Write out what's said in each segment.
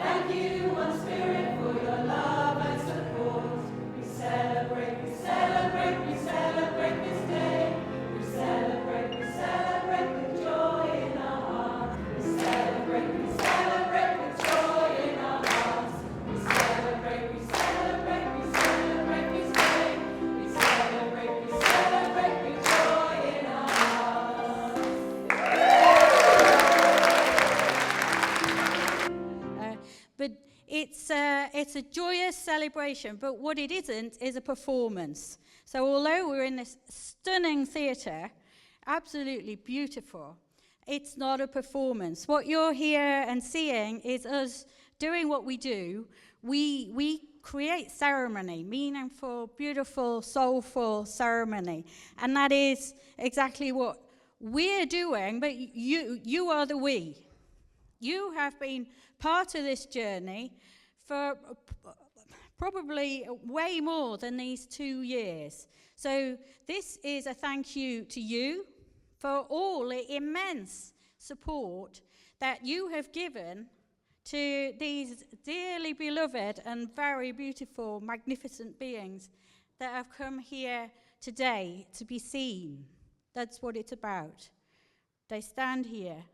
Thank you, One Spirit, for your love and support. We celebrate this day. We celebrate with joy in our hearts. We celebrate with joy in our hearts. We celebrate this day. We celebrate with joy in our hearts. But it's a joyous celebration, but what it isn't is a performance. So although we're in this stunning theatre, absolutely beautiful, it's not a performance. What you're here and seeing is us doing what we do. We create ceremony, meaningful, beautiful, soulful ceremony. And that is exactly what we're doing, but you are the we. You have been part of this journey for probably way more than these 2 years. So this is a thank you to you for all the immense support that you have given to these dearly beloved and very beautiful, magnificent beings that have come here today to be seen. That's what it's about. They stand here.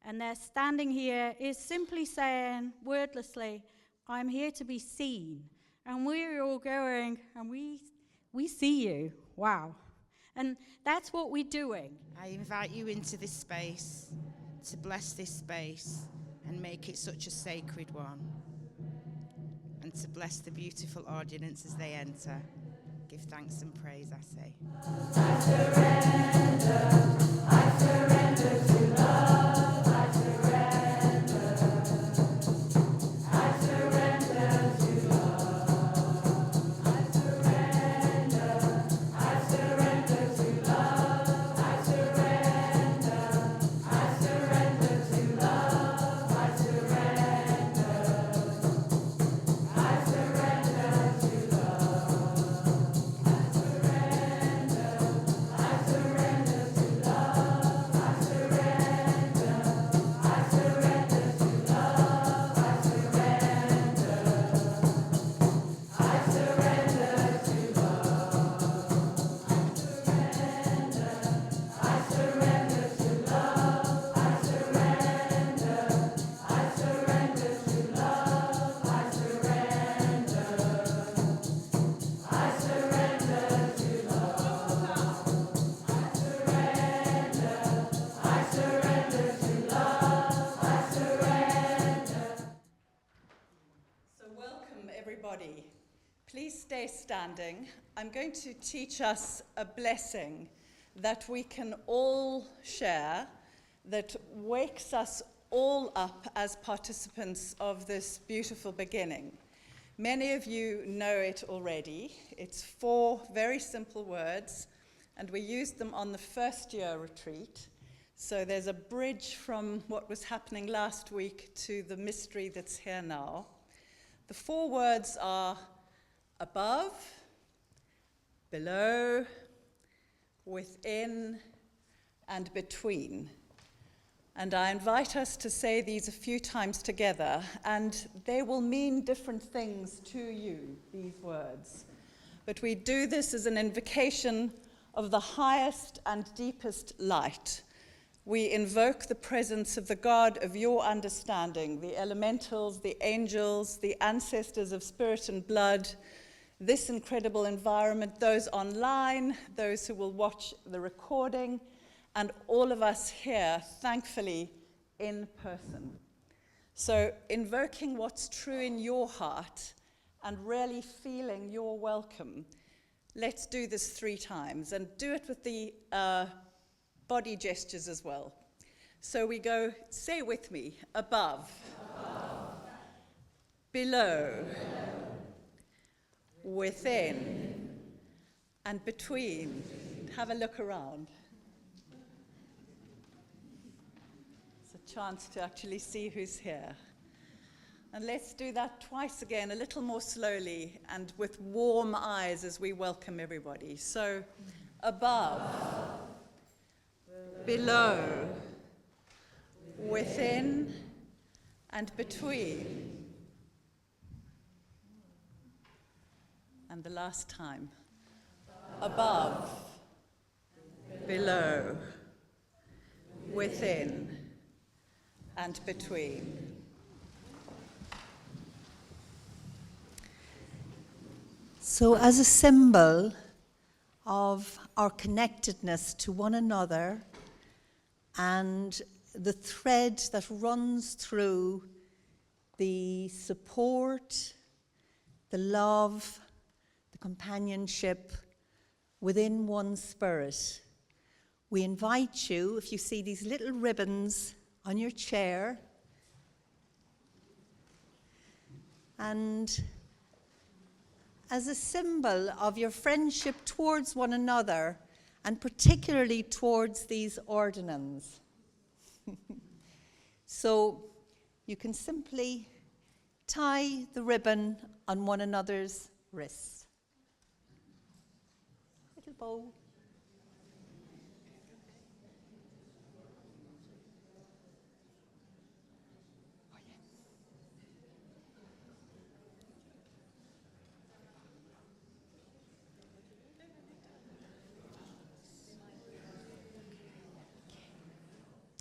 And their standing here is simply saying, wordlessly, I'm here to be seen. And we're all going, and we see you. Wow. And that's what we're doing. I invite you into this space, to bless this space and make it such a sacred one. And to bless the beautiful audience as they enter. Give thanks and praise, I say. I surrender to love. Please stay standing. I'm going to teach us a blessing that we can all share, that wakes us all up as participants of this beautiful beginning. Many of you know it already. It's 4 very simple words, and we used them on the first year retreat. So there's a bridge from what was happening last week to the mystery that's here now. The 4 words are above, below, within, and between. And I invite us to say these a few times together, and they will mean different things to you, these words. But we do this as an invocation of the highest and deepest light. We invoke the presence of the God of your understanding, the elementals, the angels, the ancestors of spirit and blood, this incredible environment, those online, those who will watch the recording, and all of us here, thankfully, in person. So invoking what's true in your heart and really feeling your welcome. Let's do this 3 times, and do it with the body gestures as well. So we go, say with me, above, below, within, and between. Have a look around. It's a chance to actually see who's here. And let's do that twice again, a little more slowly and with warm eyes as we welcome everybody. So, above, below, within, and between. And the last time. Above, below, within, and between. So as a symbol of our connectedness to one another and the thread that runs through the support, the love, the companionship within OneSpirit, we invite you, if you see these little ribbons on your chair, and as a symbol of your friendship towards one another, and particularly towards these ordinands. So you can simply tie the ribbon on one another's wrists. Little bow.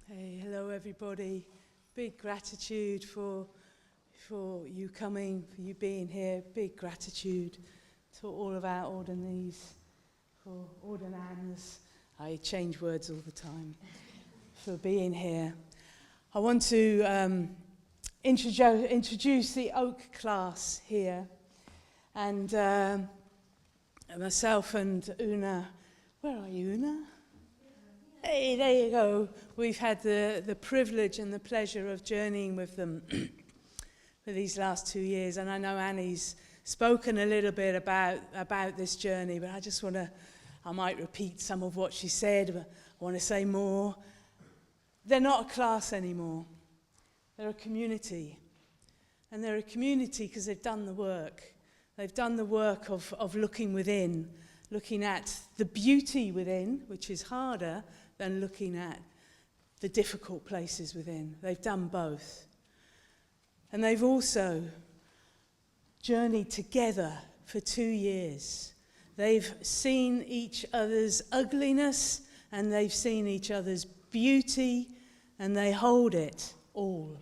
Hey, hello everybody. Big gratitude for you coming, for you being here. Big gratitude to all of our ordinees, for ordinands. I change words all the time. For being here. I want to introduce the Oak class here. And myself and Una. Where are you, Una? Hey, there you go. We've had the privilege and the pleasure of journeying with them for these last 2 years. And I know Annie's spoken a little bit about this journey, but I might repeat some of what she said, but I want to say more. They're not a class anymore. They're a community. And they're a community because they've done the work. They've done the work of looking within, looking at the beauty within, which is harder than looking at the difficult places within. They've done both. And they've also journeyed together for 2 years. They've seen each other's ugliness and they've seen each other's beauty, and they hold it all.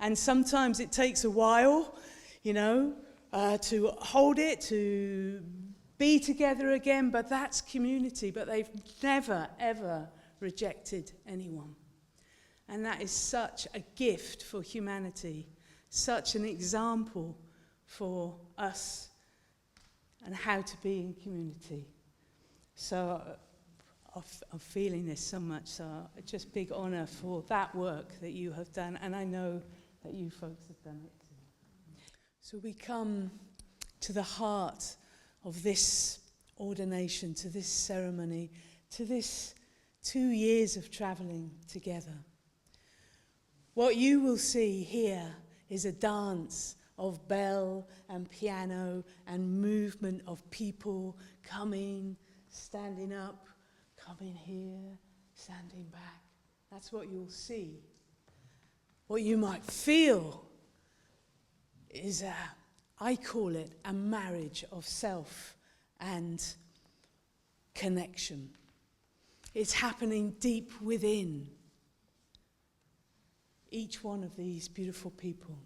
And sometimes it takes a while, to hold it, to be together again, but that's community. But they've never, ever rejected anyone. And that is such a gift for humanity, such an example for us and how to be in community. So I'm feeling this so much, so just big honour for that work that you have done, and I know that you folks have done it too. So we come to the heart of this ordination, to this ceremony, to this 2 years of travelling together. What you will see here is a dance of bell and piano and movement of people coming, standing up, coming here, standing back. That's what you'll see. What you might feel is I call it a marriage of self and connection. It's happening deep within each one of these beautiful people.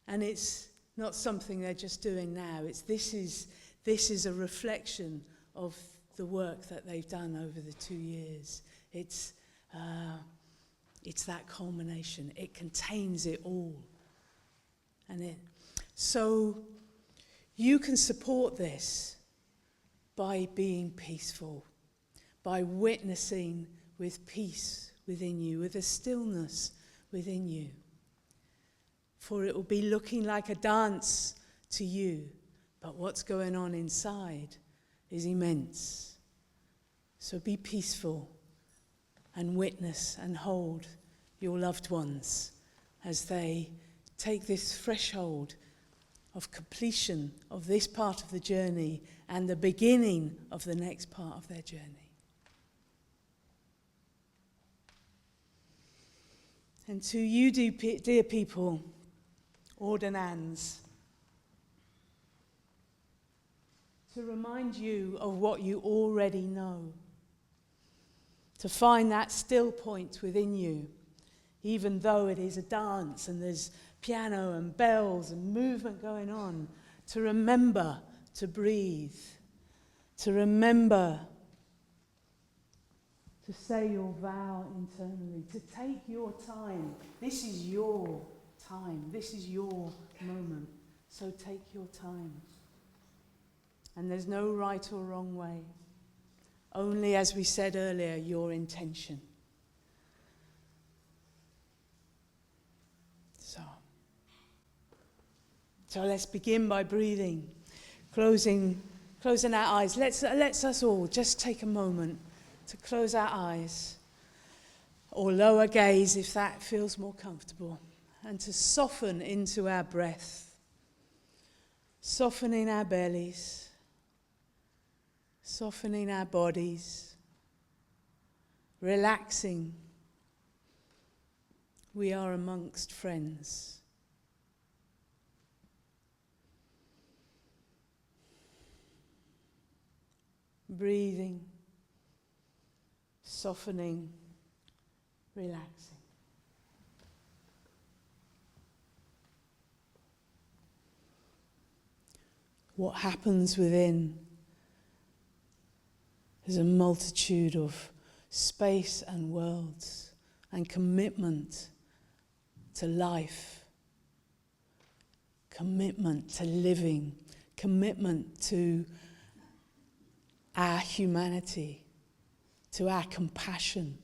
And it's not something they're just doing now. This is a reflection of the work that they've done over the 2 years. It's that culmination. It contains it all. So you can support this by being peaceful, by witnessing with peace within you, with a stillness within you. For it will be looking like a dance to you, but what's going on inside is immense. So be peaceful and witness and hold your loved ones as they take this threshold of completion of this part of the journey and the beginning of the next part of their journey. And to you, dear people, ordinands, to remind you of what you already know, to find that still point within you, even though it is a dance and there's piano and bells and movement going on, to remember to breathe, to remember to say your vow internally, to take your time. This is your time. This is your moment. So take your time. And there's no right or wrong way. Only, as we said earlier, your intention. So let's begin by breathing, closing our eyes. Let's us all just take a moment to close our eyes, or lower gaze if that feels more comfortable, and to soften into our breath, softening our bellies, softening our bodies, relaxing. We are amongst friends. Breathing, softening, relaxing. What happens within is a multitude of space and worlds and commitment to life, commitment to living, commitment to our humanity, to our compassion,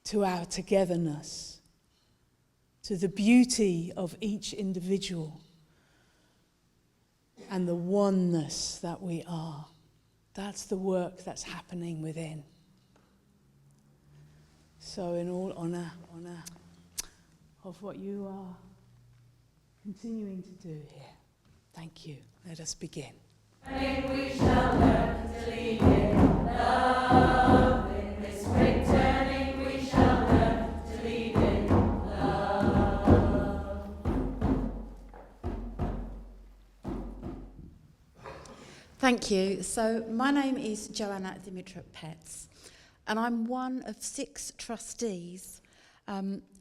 to our togetherness, to the beauty of each individual and the oneness that we are. That's the work that's happening within. So in all honour of what you are continuing to do here, thank you. Let us begin. And we shall learn to lead in love. In this great turning, we shall learn to lead in love. Thank you. So my name is Joanna Dimitruk-Petz, and I'm one of 6 trustees,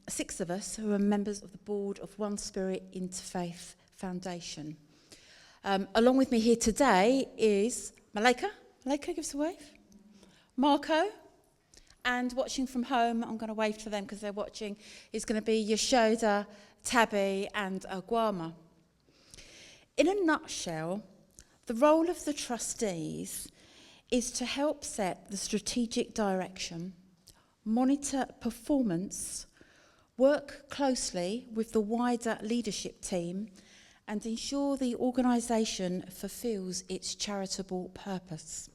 6 of us who are members of the board of OneSpirit Interfaith Foundation. Along with me here today is Malika. Malika, give us a wave. Marco. And watching from home, I'm going to wave to them because they're watching, is going to be Yashoda, Tabby and Guama. In a nutshell, the role of the trustees is to help set the strategic direction, monitor performance, work closely with the wider leadership team, and ensure the organisation fulfils its charitable purpose.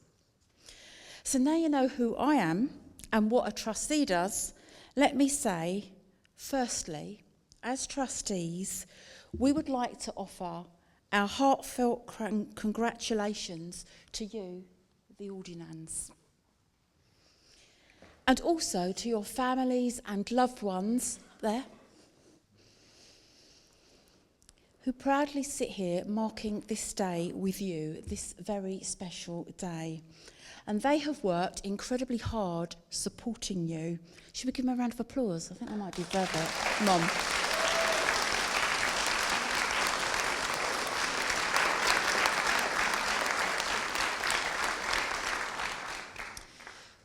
So now you know who I am and what a trustee does. Let me say, firstly, as trustees, we would like to offer our heartfelt congratulations to you, the Ordinands, and also to your families and loved ones there, who proudly sit here marking this day with you, this very special day. And they have worked incredibly hard supporting you. Should we give them a round of applause? I think they might deserve it. Mom.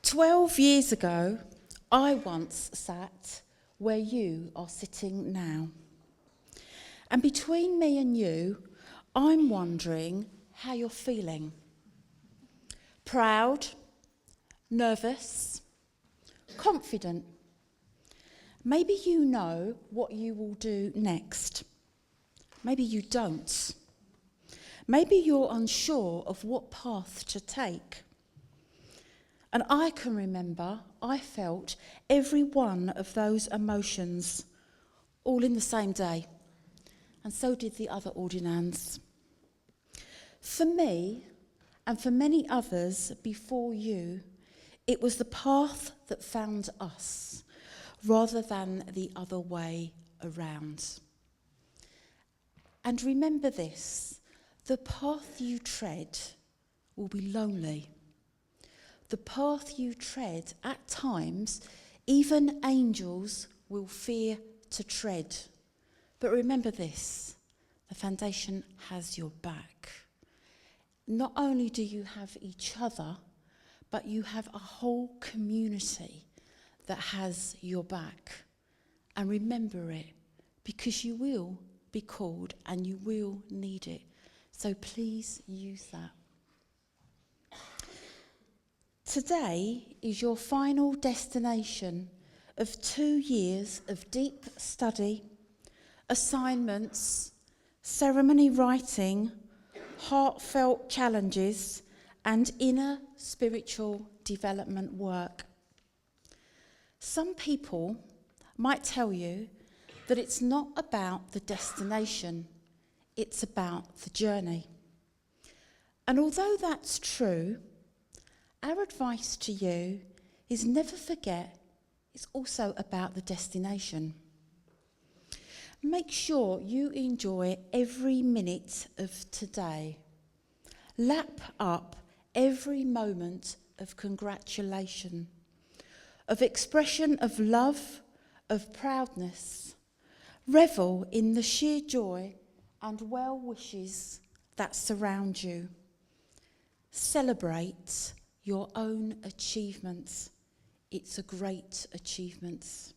"12 years ago, I once sat where you are sitting now. And between me and you, I'm wondering how you're feeling. Proud, nervous, confident. Maybe you know what you will do next. Maybe you don't. Maybe you're unsure of what path to take. And I can remember I felt every one of those emotions all in the same day. And so did the other Ordinands. For me, and for many others before you, it was the path that found us, rather than the other way around. And remember this, The path you tread will be lonely. The path you tread, at times, even angels will fear to tread. But remember this, the foundation has your back. Not only do you have each other, but you have a whole community that has your back. And remember it, because you will be called and you will need it. So please use that. Today is your final destination of 2 years of deep study, assignments, ceremony writing, heartfelt challenges, and inner spiritual development work. Some people might tell you that it's not about the destination, it's about the journey. And although that's true, our advice to you is never forget it's also about the destination. Make sure you enjoy every minute of today. Lap up every moment of congratulation, of expression of love, of proudness. Revel in the sheer joy and well wishes that surround you. Celebrate your own achievements. It's a great achievement.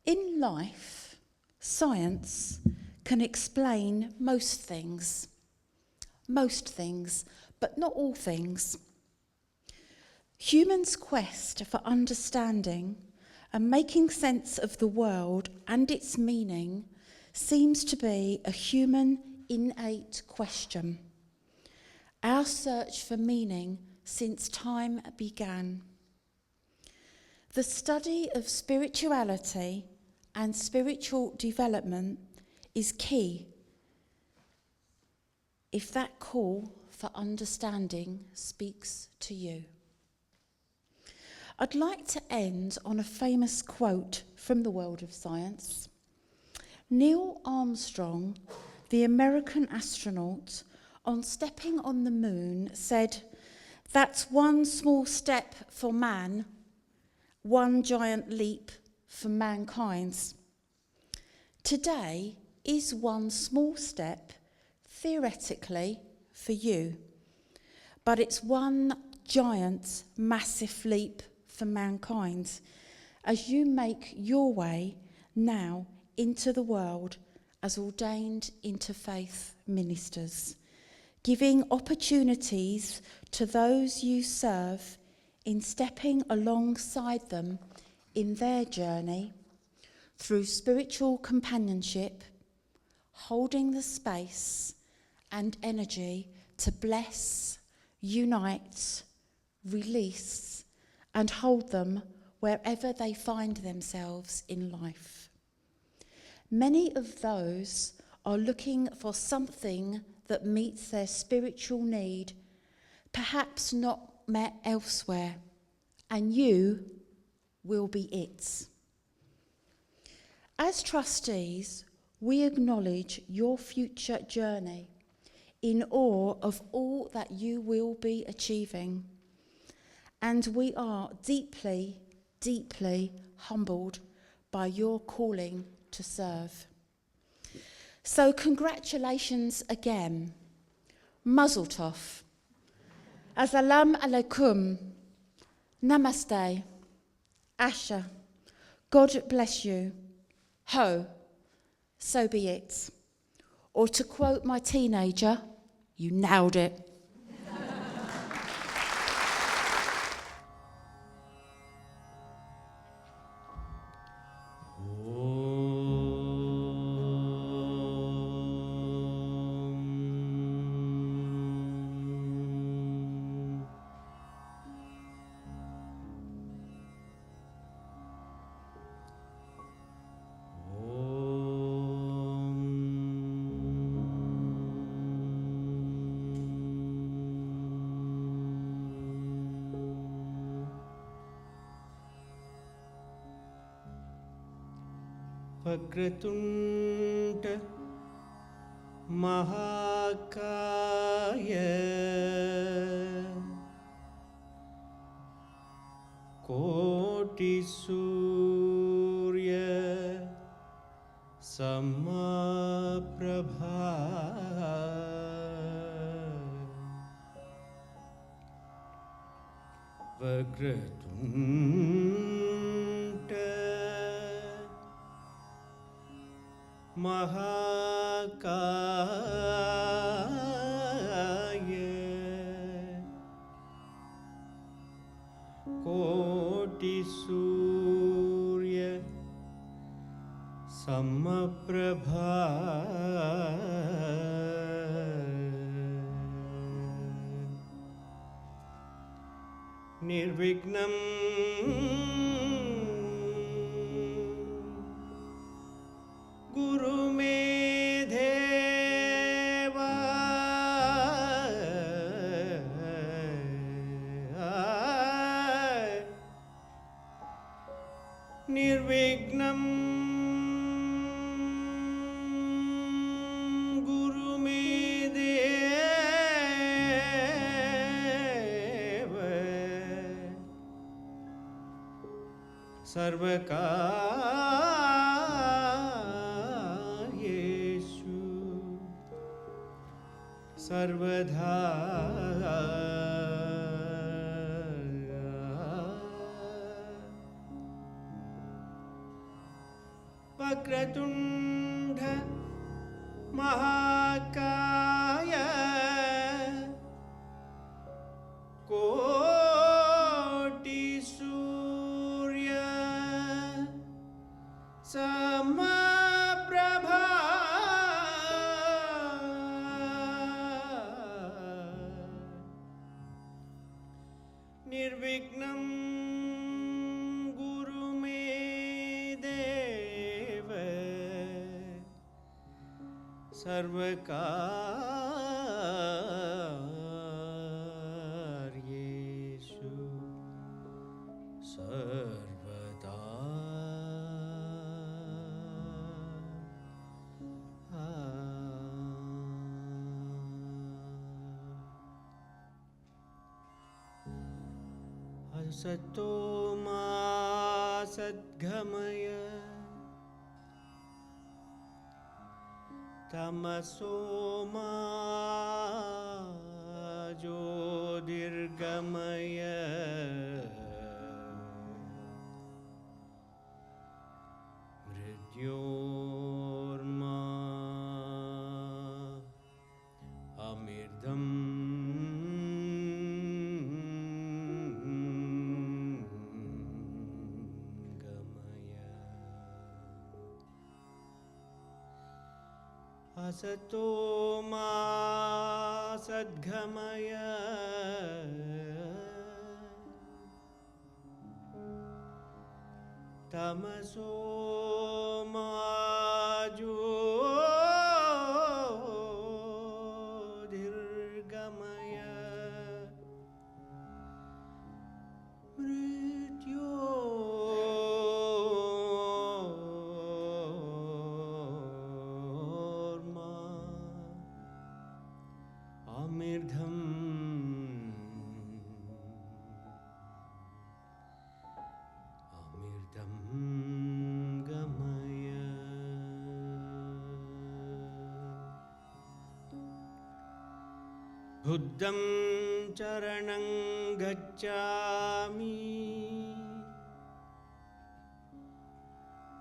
In life, science can explain most things, but not all things. Humans' quest for understanding and making sense of the world and its meaning seems to be a human innate question. Our search for meaning since time began. The study of spirituality and spiritual development is key if that call for understanding speaks to you. I'd like to end on a famous quote from the world of science. Neil Armstrong, the American astronaut, on stepping on the moon said, "That's one small step for man, one giant leap for mankind." Today is one small step, theoretically, for you, but it's one giant, massive leap for mankind as you make your way now into the world as ordained interfaith ministers, giving opportunities to those you serve in stepping alongside them in their journey through spiritual companionship, holding the space and energy to bless, unite, release, and hold them wherever they find themselves in life. Many of those are looking for something that meets their spiritual need, perhaps not met elsewhere, and you will be it. As trustees, we acknowledge your future journey in awe of all that you will be achieving, and we are deeply, deeply humbled by your calling to serve. So congratulations again. Mazel tov. Assalamu alaikum. Namaste. Asha. God bless you. Ho. So be it. Or to quote my teenager, you nailed it. Vakratunda Mahakaya Koti Surya Samaprabha Vagratunda Mahakaya Koti Surya Samaprabha Nirvignam Guru me deva Nirvignam Guru me deva Sarvakaryeshu Sarvadha Vakratunda Mahakaya Koti Surya Samaprabha Nirvignam Guru me deva Sarvakaryeshu Sarvada Sato ma sadgamaya Tamaso ma jyotirgamaya Mrityorma amirdam Asato ma sadgamaya Tamaso ma jyotirgamaya Mrityorma Amirdham gamaya Buddham charanam gacchami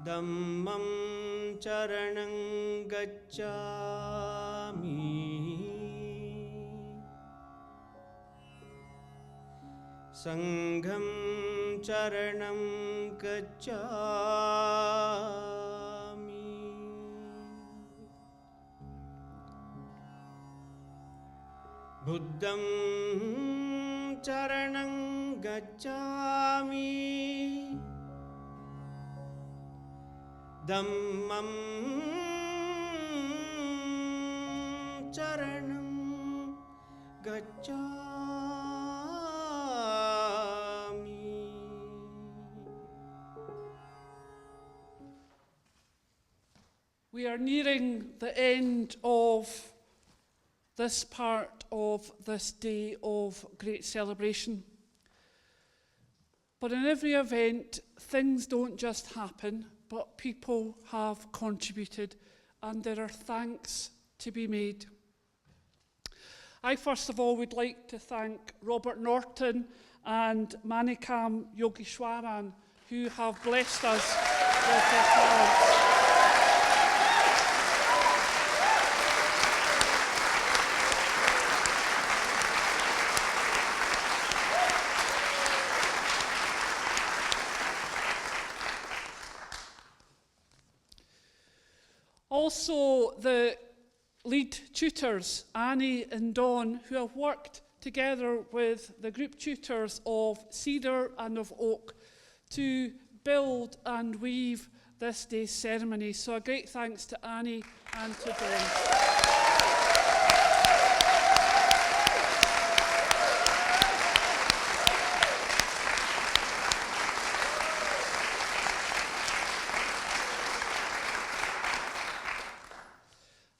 Dhammam charanam gacchami Sangham charanam gacchami Buddham charanam gacchami Dhammam charanam gacchami We are nearing the end of this part of this day of great celebration. But in every event, things don't just happen, but people have contributed, and there are thanks to be made. I first of all would like to thank Robert Norton and Manikam Yogeshwaran, who have blessed us with their talents. Also, the lead tutors, Annie and Dawn, who have worked together with the group tutors of Cedar and of Oak to build and weave this day's ceremony. So a great thanks to Annie and to Dawn.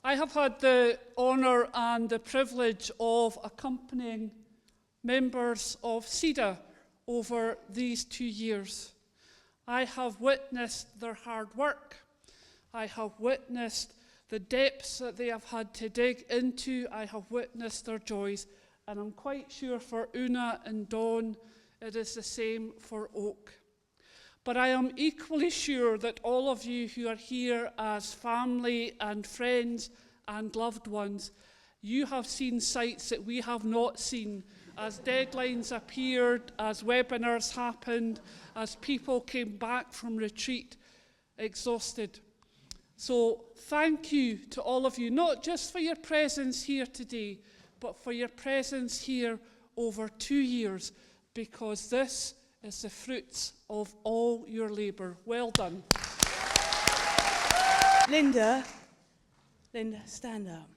I have had the honour and the privilege of accompanying members of CEDA over these 2 years. I have witnessed their hard work. I have witnessed the depths that they have had to dig into. I have witnessed their joys. And I'm quite sure for Una and Dawn, it is the same for Oak. But I am equally sure that all of you who are here as family and friends and loved ones, you have seen sights that we have not seen, as deadlines appeared, as webinars happened, as people came back from retreat exhausted. So thank you to all of you, not just for your presence here today, but for your presence here over 2 years, because this is the fruits of all your labour. Well done. Linda, stand up.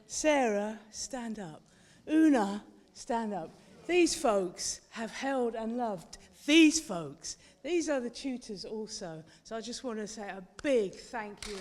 Sarah, stand up. Una, stand up. These folks have held and loved these folks. These are the tutors also. So I just want to say a big thank you.